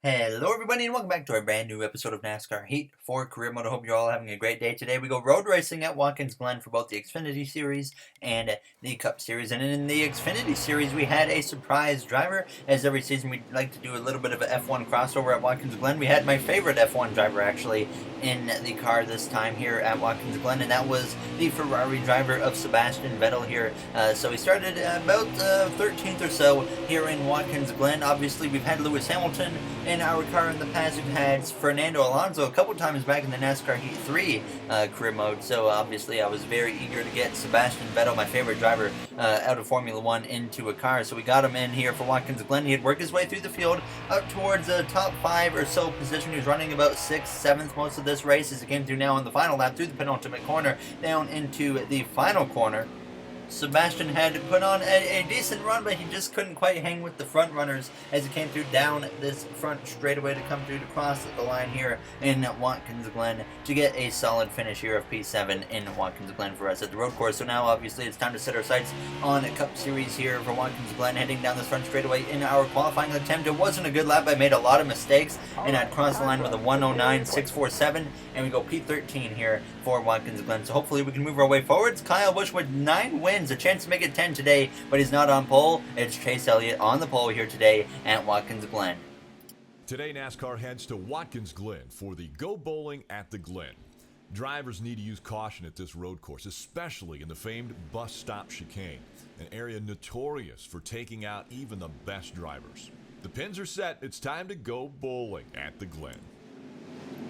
Hello everybody and welcome back to a brand new episode of NASCAR Heat for Career Mode. I hope you're all having a great day today. We go road racing at Watkins Glen for both the Xfinity Series and the Cup Series. And in the Xfinity Series we had a surprise driver. As every season we like to do a little bit of a F1 crossover at Watkins Glen. We had my favorite F1 driver actually in the car this time here at Watkins Glen, and that was the Ferrari driver of Sebastian Vettel here. So he started about 13th or so here in Watkins Glen. Obviously we've had Lewis Hamilton in our car in the past. We've had Fernando Alonso a couple times back in the NASCAR Heat 3 career mode, so obviously I was very eager to get Sebastian Vettel, my favorite driver out of Formula 1, into a car. So we got him in here for Watkins Glen. He had worked his way through the field up towards the top 5 or so position. He was running about 6th, 7th most of this race as he came through now on the final lap through the penultimate corner down into the final corner. Sebastian had put on a decent run, but he just couldn't quite hang with the front runners as he came through down this front straightaway to come through to cross the line here in Watkins Glen to get a solid finish here of P7 in Watkins Glen for us at the road course. So now obviously it's time to set our sights on a Cup Series here for Watkins Glen, heading down this front straightaway in our qualifying attempt. It wasn't a good lap. I made a lot of mistakes and I'd crossed the line with a 109.647, and we go P13 here for Watkins Glen. So hopefully we can move our way forwards. Kyle Busch with 9 wins, a chance to make it 10 today, but he's not on pole. It's Chase Elliott on the pole here today at Watkins Glen. Today, NASCAR heads to Watkins Glen for the Go Bowling at the Glen. Drivers need to use caution at this road course, especially in the famed bus stop chicane, an area notorious for taking out even the best drivers. The pins are set. It's time to go bowling at the Glen.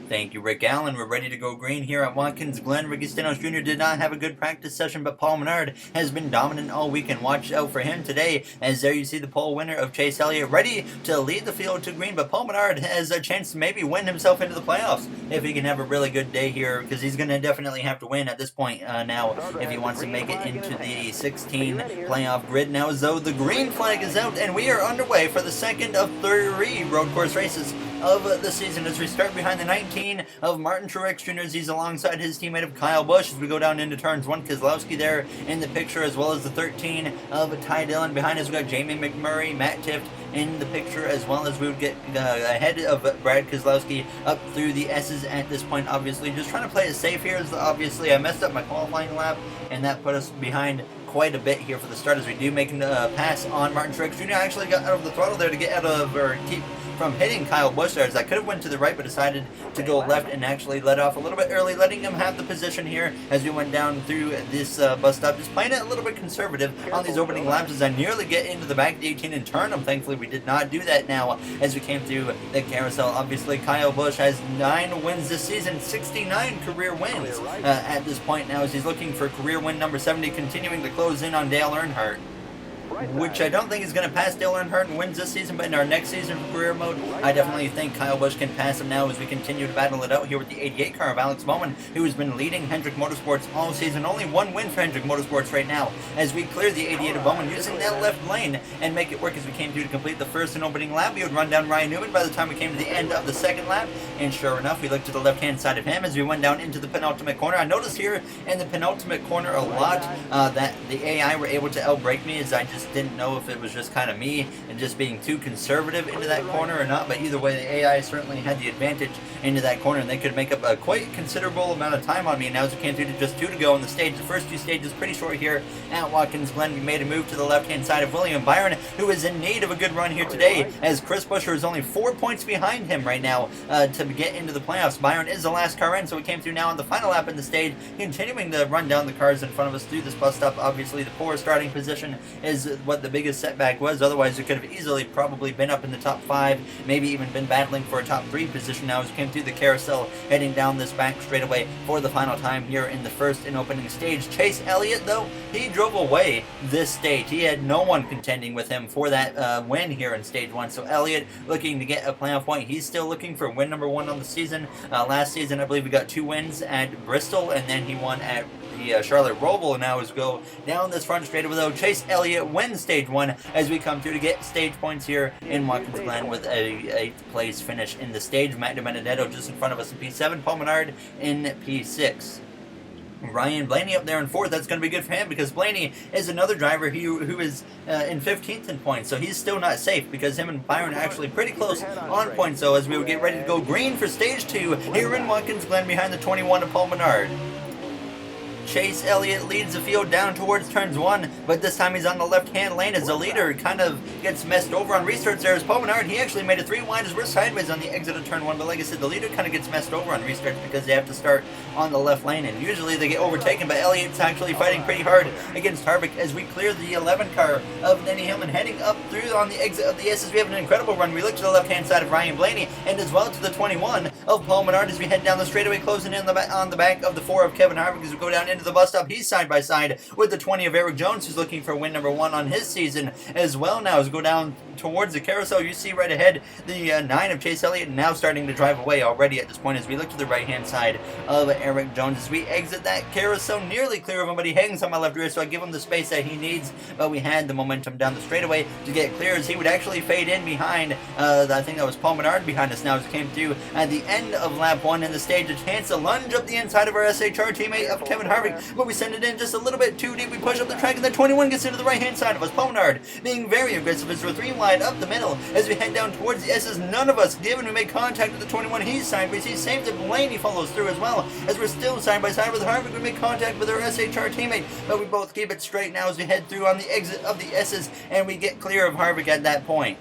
Thank you, Rick Allen. We're ready to go green here at Watkins Glen. Ricky Stenhouse Jr. did not have a good practice session, but Paul Menard has been dominant all weekend. Watch out for him today, as there you see the pole winner of Chase Elliott ready to lead the field to green. But Paul Menard has a chance to maybe win himself into the playoffs if he can have a really good day here, because he's going to definitely have to win at this point now if he wants to make it into the 16 playoff grid. Now, as though the green flag is out, and we are underway for the second of 3 road course races of the season as we start behind the 19 of Martin Truex Jr. as he's alongside his teammate of Kyle Busch as we go down into turns 1. Keselowski there in the picture, as well as the 13 of Ty Dillon. Behind us we got Jamie McMurray, Matt Tifft in the picture, as well as we would get ahead of Brad Keselowski up through the S's at this point. Obviously just trying to play it safe here, as obviously I messed up my qualifying lap and that put us behind quite a bit here for the start as we do make a pass on Martin Truex Jr. I actually got out of the throttle there to get out of, or keep from hitting Kyle Busch there, as I could have went to the right but decided to go left and actually let off a little bit early, letting him have the position here as we went down through this bus stop. Just playing it a little bit conservative on these opening laps as I nearly get into the back of the 18 and turn them. Thankfully we did not do that now as we came through the carousel. Obviously Kyle Busch has 9 wins this season, 69 career wins at this point now, as he's looking for career win number 70, continuing to close in on Dale Earnhardt, which I don't think is going to pass Dale Earnhardt in wins this season, but in our next season for career mode, I definitely think Kyle Busch can pass him now as we continue to battle it out here with the 88 car of Alex Bowman, who has been leading Hendrick Motorsports all season. Only 1 win for Hendrick Motorsports right now as we clear the 88 of Bowman using that left lane and make it work as we came through to complete the first and opening lap. We would run down Ryan Newman by the time we came to the end of the second lap, and sure enough, we looked to the left-hand side of him as we went down into the penultimate corner. I noticed here in the penultimate corner a lot that the AI were able to outbrake me, as I just didn't know if it was just kind of me and just being too conservative into that corner or not, but either way the AI certainly had the advantage into that corner and they could make up a quite considerable amount of time on me. And now as we came through to just 2 to go in the stage, the first 2 stages pretty short here at Watkins Glen. We made a move to the left hand side of William Byron, who is in need of a good run here today, as Chris Buescher is only 4 points behind him right now to get into the playoffs. Byron is the last car in, so we came through now on the final lap in the stage, continuing to run down the cars in front of us through this bus stop. Obviously the poor starting position is what the biggest setback was, otherwise it could have easily probably been up in the top 5, maybe even been battling for a top 3 position now as we came through the carousel, heading down this back straightaway for the final time here in the first and opening stage. Chase Elliott, though, he drove away this stage. He had no one contending with him for that win here in stage 1, so Elliott looking to get a playoff point. He's still looking for win number 1 on the season. Last season I believe he got 2 wins at Bristol, and then he won at the Charlotte Roval. Now as we go down this front straightaway, though, Chase Elliott wins stage 1 as we come through to get stage points here in Watkins Glen with a 8th place finish in the stage. Matt DiBenedetto just in front of us in P7, Paul Menard in P6. Ryan Blaney up there in 4th. That's going to be good for him because Blaney is another driver who is in 15th in points. So he's still not safe because him and Byron are actually pretty close on points. So as we would get ready to go green for stage 2 here in Watkins Glen behind the 21 of Paul Menard. Chase Elliott leads the field down towards turns 1, but this time he's on the left-hand lane as the leader kind of gets messed over on restarts there. As Paul Menard, he actually made it 3 wide as we're sideways on the exit of turn 1, but like I said, the leader kind of gets messed over on restarts because they have to start on the left lane, and usually they get overtaken, but Elliott's actually fighting pretty hard against Harvick as we clear the 11 car of Denny Hamlin, heading up through on the exit of the S's. We have an incredible run. We look to the left-hand side of Ryan Blaney, and as well to the 21 of Paul Menard as we head down the straightaway, closing in on the back of the 4 of Kevin Harvick as we go down into the bus stop. He's side by side with the 20 of Eric Jones, who's looking for win number 1 on his season as well. Now as we go down towards the carousel, you see right ahead the 9 of Chase Elliott now starting to drive away already at this point as we look to the right hand side of Eric Jones as we exit that carousel, nearly clear of him, but he hangs on my left rear, so I give him the space that he needs, but we had the momentum down the straightaway to get clear as he would actually fade in behind I think that was Paul Menard behind us now as it came through at the end of lap 1 in the stage. A chance to lunge up the inside of our SHR teammate of Kevin Harvick, but we send it in just a little bit too deep. We push up the track and the 21 gets into the right hand side of us. Paul Menard being very aggressive as we're 3 wide up the middle as we head down towards the S's. None of us given. We make contact with the 21. He's sideways. He's saves it. Blaney follows through as well as we're still side by side with Harvick. We make contact with our SHR teammate, but we both keep it straight now as we head through on the exit of the S's and we get clear of Harvick at that point.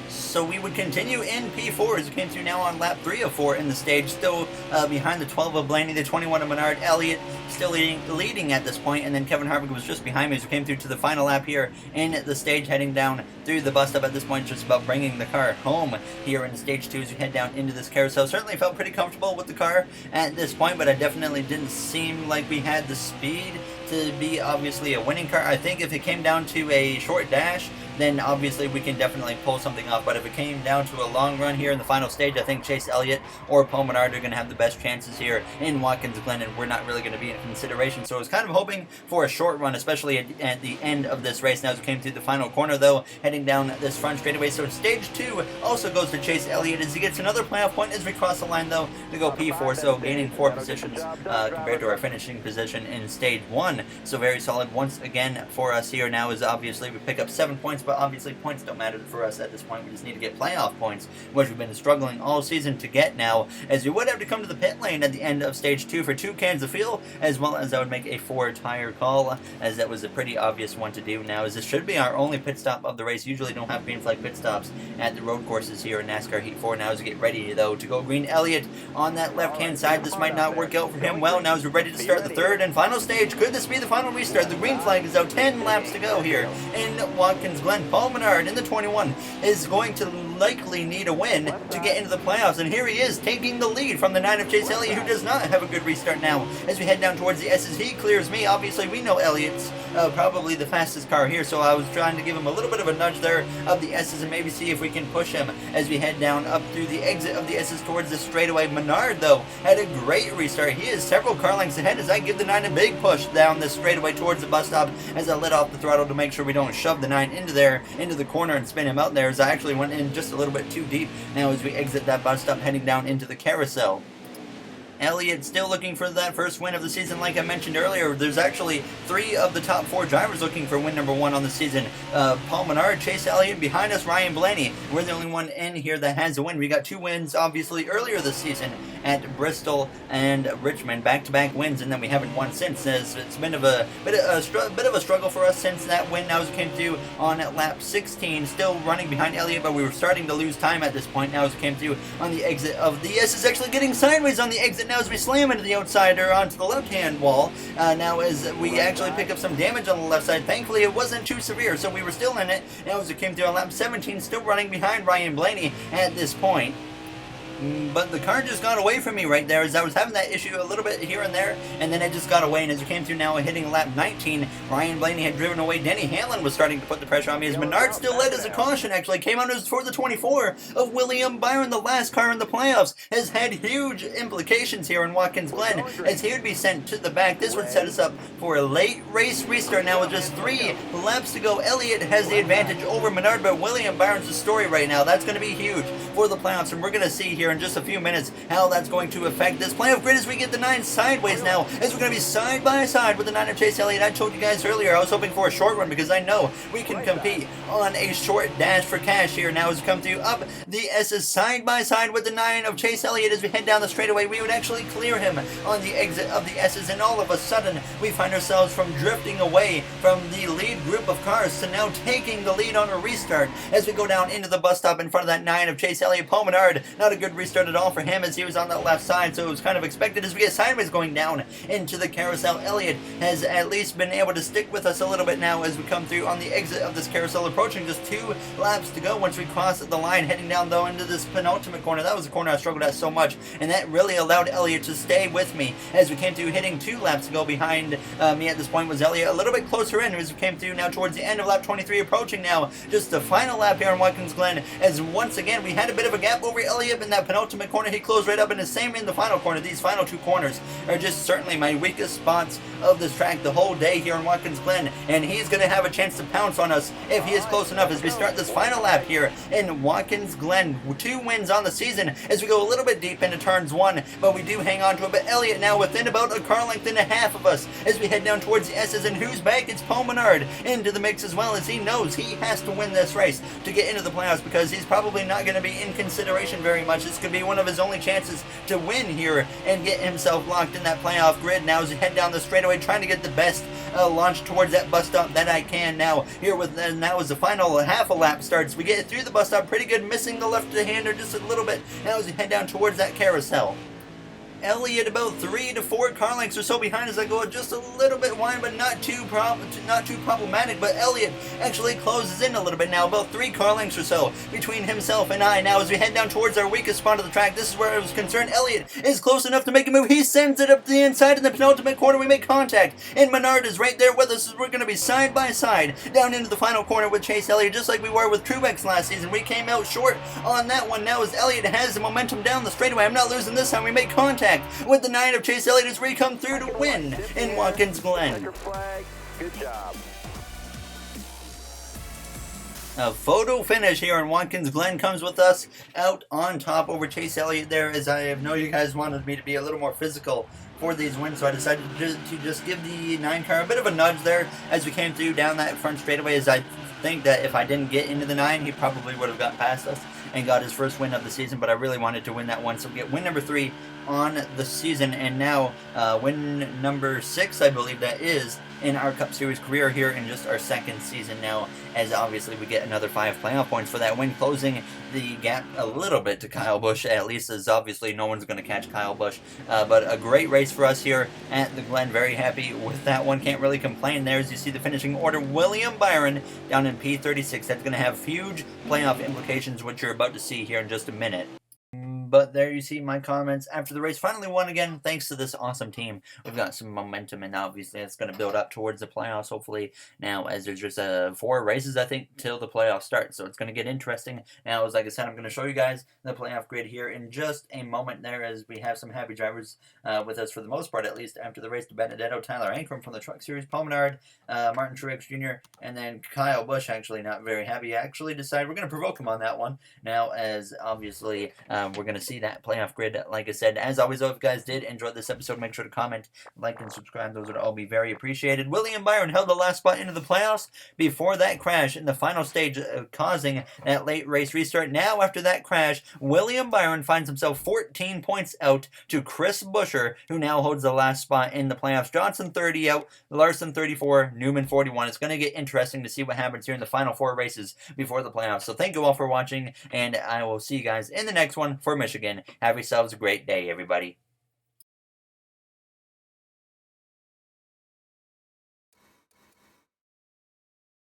So we would continue in P4 as we came through now on lap 3 of 4 in the stage, still behind the 12 of Blaney, the 21 of Menard. Elliott still leading at this point, and then Kevin Harvick was just behind me as we came through to the final lap here in the stage, heading down through the bus stop at this point, just about bringing the car home here in stage 2 as we head down into this carousel. Certainly felt pretty comfortable with the car at this point, but I definitely didn't seem like we had the speed to be obviously a winning car. I think if it came down to a short dash, then obviously we can definitely pull something off. But if it came down to a long run here in the final stage, I think Chase Elliott or Paul Menard are going to have the best chances here in Watkins Glen, and we're not really going to be in consideration. So I was kind of hoping for a short run, especially at the end of this race. Now as we came through the final corner, though, heading down this front straightaway. So stage 2 also goes to Chase Elliott as he gets another playoff point as we cross the line, though, to go P4. So gaining 4 positions compared to our finishing position in stage 1. So very solid once again for us here. Now is obviously we pick up 7 points, but obviously points don't matter for us at this point. We just need to get playoff points, which we've been struggling all season to get now, as we would have to come to the pit lane at the end of stage 2 for 2 cans of fuel, as well as I would make a 4 tire call, as that was a pretty obvious one to do now, as this should be our only pit stop of the race. Usually don't have green flag pit stops at the road courses here in NASCAR Heat 4. Now as we get ready, though, to go green. Elliott on that left hand side. This might not work out for him well. Now as we're ready to start the 3rd and final stage, could this be the final restart? The green flag is out. 10 laps to go here in Watkins Glen. Paul Menard in the 21 is going to likely need a win to get into the playoffs, and here he is taking the lead from the 9 of Chase Elliott, who does not have a good restart now. As we head down towards the S's, he clears me. Obviously we know Elliott's probably the fastest car here, so I was trying to give him a little bit of a nudge there of the S's and maybe see if we can push him as we head down up through the exit of the S's towards the straightaway. Menard, though, had a great restart. He is several car lengths ahead as I give the 9 a big push down the straightaway towards the bus stop as I let off the throttle to make sure we don't shove the 9 into the corner and spin him out there, as I actually went in just a little bit too deep now as we exit that bus stop heading down into the carousel. Elliott still looking for that first win of the season. Like I mentioned earlier, there's actually 3 of the top 4 drivers looking for win number 1 on the season. Paul Menard, Chase Elliott, behind us Ryan Blaney. We're the only one in here that has a win. We got 2 wins obviously earlier this season at Bristol and Richmond, back-to-back wins, and then we haven't won since. It's been a bit of a struggle for us since that win. Now as we came through on lap 16, still running behind Elliott, but we were starting to lose time at this point. Now as we came through on the exit of the S is actually getting sideways on the exit now as we slam into the outside or onto the left-hand wall. Now as we actually pick up some damage on the left side, thankfully it wasn't too severe, so we were still in it. Now as we came through on lap 17, still running behind Ryan Blaney at this point. But the car just got away from me right there as I was having that issue a little bit here and there, and then it just got away. And as we came through now hitting lap 19, Ryan Blaney had driven away. Denny Hamlin was starting to put the pressure on me as Menard still led as a caution. Actually came out as for the 24 of William Byron. The last car in the playoffs has had huge implications here in Watkins Glen as he would be sent to the back. This would set us up for a late race restart now with just 3 laps to go. Elliott has the advantage over Menard, but William Byron's the story right now. That's going to be huge for the playoffs, and we're going to see here in just a few minutes how that's going to affect this playoff grid as we get the 9 sideways now, as we're going to be side by side with the 9 of Chase Elliott. I told you guys earlier I was hoping for a short run because I know we can compete on a short dash for cash here. Now as we come to up the S's side by side with the 9 of Chase Elliott as we head down the straightaway, we would actually clear him on the exit of the S's, and all of a sudden we find ourselves from drifting away from the lead group of cars to now taking the lead on a restart as we go down into the bus stop in front of that 9 of Chase Elliott. Paul Menard, not a good restart at all for him as he was on that left side, so it was kind of expected as we get sideways going down into the carousel. Elliott has at least been able to stick with us a little bit now as we come through on the exit of this carousel, approaching just 2 laps to go once we cross the line, heading down though into this penultimate corner. That was a corner I struggled at so much, and that really allowed Elliott to stay with me as we came through, hitting 2 laps to go. Behind me at this point was Elliott, a little bit closer in as we came through now towards the end of lap 23, approaching now just the final lap here on Watkins Glen, as once again we had a bit of a gap over Elliott in that penultimate corner. He closed right up, and the same in the final corner. These final 2 corners are just certainly my weakest spots of this track the whole day here in Watkins Glen, and he's going to have a chance to pounce on us if he is close enough as we start this final lap here in Watkins Glen. 2 wins on the season as we go a little bit deep into turns 1, but we do hang on to it. But Elliott now within about a car length and a half of us as we head down towards the S's, and who's back? It's Paul Menard into the mix as well, as he knows he has to win this race to get into the playoffs because he's probably not going to be in consideration very much. This could be one of his only chances to win here and get himself locked in that playoff grid now as we head down the straightaway, trying to get the best launch towards that bus stop that I can now. Here with now as the final half a lap starts, we get through the bus stop pretty good, missing the left-hander just a little bit now as we head down towards that carousel. Elliott about 3 to 4 car lengths or so behind as I go just a little bit wide, but not too problematic. But Elliott actually closes in a little bit now, about 3 car lengths or so between himself and I. Now as we head down towards our weakest spot of the track, this is where I was concerned. Elliott is close enough to make a move. He sends it up the inside in the penultimate corner. We make contact, and Menard is right there with us as we're going to be side by side down into the final corner with Chase Elliott, just like we were with Truex last season. We came out short on that one. Now as Elliott has the momentum down the straightaway, I'm not losing this time. We make contact with the 9 of Chase Elliott as we come through to win in Watkins Glen. Good job. A photo finish here in Watkins Glen comes with us out on top over Chase Elliott there, as I know you guys wanted me to be a little more physical for these wins, so I decided to just give the 9 car a bit of a nudge there as we came through down that front straightaway, as I think that if I didn't get into the 9, he probably would have got past us and got his first win of the season, but I really wanted to win that one, so we get win number 3 on the season, and now win number 6, I believe that is, in our Cup Series career here in just our 2nd season now, as obviously we get another 5 playoff points for that win, closing the gap a little bit to Kyle Busch, at least, as obviously no one's going to catch Kyle Busch, but a great race for us here at the Glen. Very happy with that one, can't really complain there. As you see the finishing order, William Byron down in P36, that's going to have huge playoff implications, which you're about to see here in just a minute. But there you see my comments after the race. Finally won again, thanks to this awesome team. We've got some momentum, and obviously it's going to build up towards the playoffs, hopefully, now, as there's just 4 races, I think, till the playoffs start. So it's going to get interesting. Now, as like I said, I'm going to show you guys the playoff grid here in just a moment there, as we have some happy drivers with us for the most part, at least, after the race. To Benedetto, Tyler Ankrum from the Truck Series, Paul Menard, Martin Truex Jr., and then Kyle Busch, actually not very happy. Actually decided we're going to provoke him on that one. Now, as obviously we're going to see that playoff grid. Like I said, as always, if you guys did enjoy this episode, make sure to comment, like, and subscribe. Those would all be very appreciated. William Byron held the last spot into the playoffs before that crash in the final stage, causing that late race restart. Now, after that crash, William Byron finds himself 14 points out to Chris Buescher, who now holds the last spot in the playoffs. Johnson 30 out, Larson 34, Newman 41. It's going to get interesting to see what happens here in the final 4 races before the playoffs. So thank you all for watching, and I will see you guys in the next one for Michigan. Have yourselves a great day, everybody.